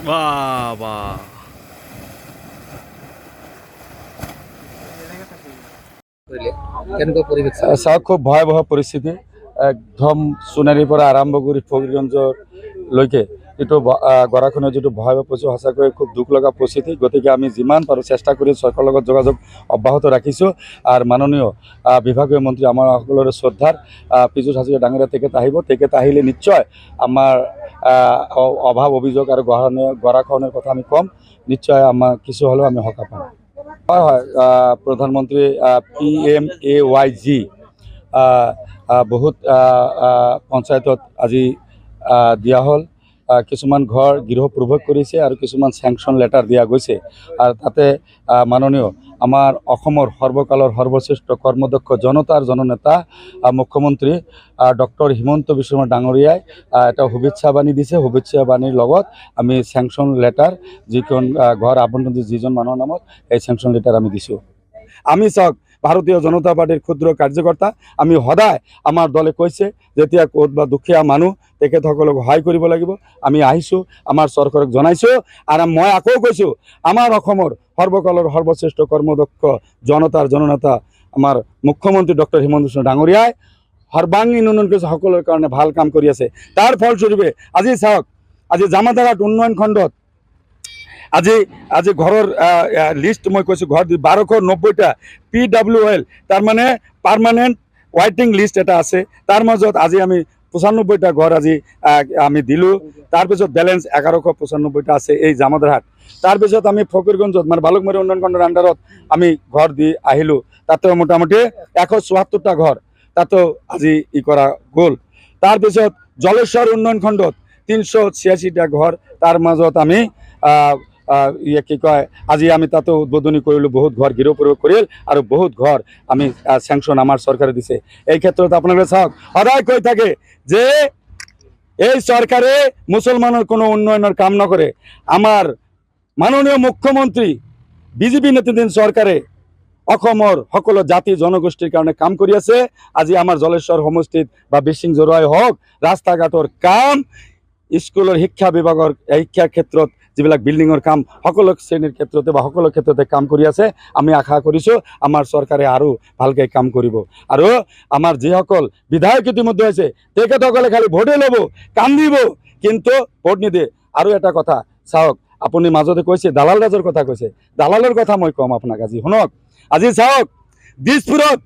বাহ বাহ কেনেকুৱা পৰিৱেশ চাওক, খুব ভয়াবহ পৰিস্থিতি। একদম সোণাৰীৰ পৰা আৰম্ভ কৰি ফকিৰগঞ্জলৈকে যিটো গৰাখহনীয়া যিটো ভয়াবহ পৰিস্থিতি, সঁচাকৈ খুব দুখ লগা পৰিস্থিতি। গতিকে আমি যিমান পাৰোঁ চেষ্টা কৰি চৰকাৰৰ লগত যোগাযোগ অব্যাহত ৰাখিছোঁ। আৰু মাননীয় বিভাগীয় মন্ত্ৰী আমাৰ সকলোৰে শ্ৰদ্ধাৰ পীযুষ হাজৰিকা ডাঙৰীয়া তেখেত আহিব। তেখেত আহিলে নিশ্চয় আমাৰ অভাৱ অভিযোগ আৰু গৰাখহনীয়াৰ কথা আমি ক'ম। নিশ্চয় আমাৰ কিছু হ'লেও আমি সকাহ পাম। হয় হয়, প্ৰধানমন্ত্ৰী PMAYG বহুত পঞ্চায়তত আজি দিয়া হ'ল। কিছুমান ঘৰ গৃহ প্ৰৱেশ কৰিছে আৰু কিছুমান চেংচন লেটাৰ দিয়া গৈছে। আৰু তাতে মাননীয় আমাৰ অসমৰ সৰ্বকালৰ সৰ্বশ্ৰেষ্ঠ কৰ্মদক্ষ জনতাৰ জননেতা মুখ্যমন্ত্ৰী ডক্টৰ হিমন্ত বিশ্ব শৰ্মা ডাঙৰীয়াই এটা শুভেচ্ছা বাণী দিছে। শুভেচ্ছা বাণীৰ লগত আমি চেংচন লেটাৰ যিখন ঘৰ আবণ্টন যিজন মানুহৰ নামত এই চেংচন লেটাৰ আমি দিছোঁ। আমি চাওক, ভাৰতীয় জনতা পাৰ্টিৰ ক্ষুদ্ৰ কাৰ্যকৰ্তা। আমি সদায় আমাৰ দলে কৈছে যেতিয়া ক'ত বা দুখীয়া মানুহ তেখেতসকলক সহায় কৰিব লাগিব। আমি আহিছোঁ, আমাৰ চৰকাৰক জনাইছোঁ। আৰু মই আকৌ কৈছোঁ, আমাৰ অসমৰ সৰ্বকালৰ সৰ্বশ্ৰেষ্ঠ কৰ্মদক্ষ জনতাৰ জননেতা আমাৰ মুখ্যমন্ত্ৰী ডক্টৰ হিমন্ত বিশ্ব ডাঙৰীয়াই সৰ্বাংগীন উন্নয়ন কৰিছে, সকলোৰে কাৰণে ভাল কাম কৰি আছে। তাৰ ফলস্বৰূপে আজি চাওক, আজি জামাতাঘাট উন্নয়ন খণ্ডত আজি ঘৰৰ লিষ্ট মই কৈছোঁ, ঘৰ 1290টা PWL তাৰমানে পাৰ্মানেণ্ট ৱাইটিং লিষ্ট এটা আছে। তাৰ মাজত আজি আমি 95টা ঘৰ আজি আমি দিলোঁ। তাৰপিছত বেলেঞ্চ 1195টা আছে এই জামাতাঘাট। তাৰপিছত আমি ফকিৰগঞ্জত মানে বালুকমাৰী উন্নয়ন খণ্ডৰ আণ্ডাৰত আমি ঘৰ দি আহিলোঁ। তাতেও মোটামুটি 174টা ঘৰ তাতেও আজি কৰা গ'ল। তাৰপিছত জলেশ্বৰ উন্নয়ন খণ্ডত 386টা ঘৰ, তাৰ মাজত আমি কি কয় আজি আমি তাতো উদ্বোধনী কৰিলোঁ। বহুত ঘৰ গৃহ প্ৰৱেশ কৰিল আৰু বহুত ঘৰ আমি চেংচন আমাৰ চৰকাৰে দিছে। এই ক্ষেত্ৰত আপোনালোকে চাওক, সদায় কৈ থাকে যে এই চৰকাৰে মুছলমানৰ কোনো উন্নয়নৰ কাম নকৰে। আমাৰ মাননীয় মুখ্যমন্ত্ৰী বিজেপি নেতৃত্বাধীন চৰকাৰে অসমৰ সকলো জাতি জনগোষ্ঠীৰ কাৰণে কাম কৰি আছে। আজি আমাৰ জলেশ্বৰ সমষ্টিত বা বিচিং জৰুৱাই হওক, ৰাস্তা ঘাটৰ কাম, স্কুলৰ শিক্ষা বিভাগৰ শিক্ষা ক্ষেত্ৰত যিবিলাক বিল্ডিঙৰ কাম, সকলো শ্ৰেণীৰ ক্ষেত্ৰতে বা সকলো ক্ষেত্ৰতে কাম কৰি আছে। আমি আশা কৰিছোঁ আমাৰ চৰকাৰে আৰু ভালকৈ কাম কৰিব। আৰু আমাৰ যিসকল বিধায়ক ইতিমধ্যে হৈছে তেখেতসকলে খালি ভোটে ল'ব, কান্দিব, কিন্তু ভোট নিদিয়ে। আৰু এটা কথা চাওক, আপুনি মাজতে কৈছে দালাল ৰাজৰ কথা কৈছে, দালালৰ কথা মই ক'ম আপোনাক। আজি শুনক, আজি চাওক, দিছপুৰত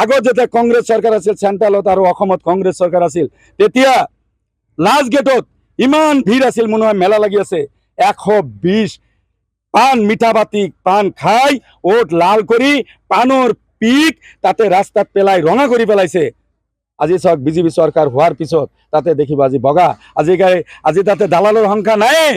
আগত যেতিয়া কংগ্ৰেছ চৰকাৰ আছিল চেণ্ট্ৰেলত আৰু অসমত কংগ্ৰেছ চৰকাৰ আছিল, তেতিয়া লাষ্ট গেটত ইমান ভিৰ আছিল, মনে হয় মেলা লাগি আছে। 120 পাণ মিঠা বাতি পাণ খাই ওট লাল কৰি পাণৰ পিক তাতে ৰাস্তাত পেলাই ৰঙা কৰি পেলাইছে। আজি চাওক, বিজেপি চৰকাৰ হোৱাৰ পিছত তাতে দেখিব আজি বগা। আজি তাতে দালালৰ সংখ্যা নাই।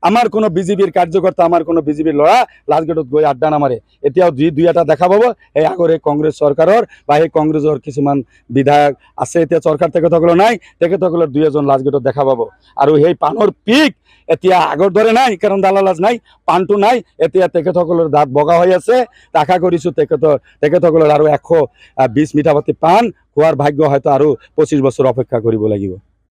আমাৰ কোনো বিজেপিৰ কাৰ্যকৰ্তা, আমাৰ কোনো বিজেপিৰ ল'ৰা লাষ্ট গেটত গৈ আড্ডা নামাৰে। এতিয়াও দুই এটা দেখা পাব এই আগৰে কংগ্ৰেছ চৰকাৰৰ বা সেই কংগ্ৰেছৰ কিছুমান বিধায়ক আছে। এতিয়া চৰকাৰ তেখেতসকলৰ নাই, তেখেতসকলৰ 2-এজন লাষ্ট গেটত দেখা পাব। আৰু সেই পাণৰ পিক এতিয়া আগৰ দৰে নাই, কাৰণ দালাল নাই, পাণটো নাই। এতিয়া তেখেতসকলৰ দাঁত বগা হৈ আছে। আশা কৰিছোঁ তেখেতসকলৰ আৰু 120 মিঠা বাতি পাণ খোৱাৰ ভাগ্য হয়তো আৰু 25 বছৰ অপেক্ষা কৰিব লাগিব।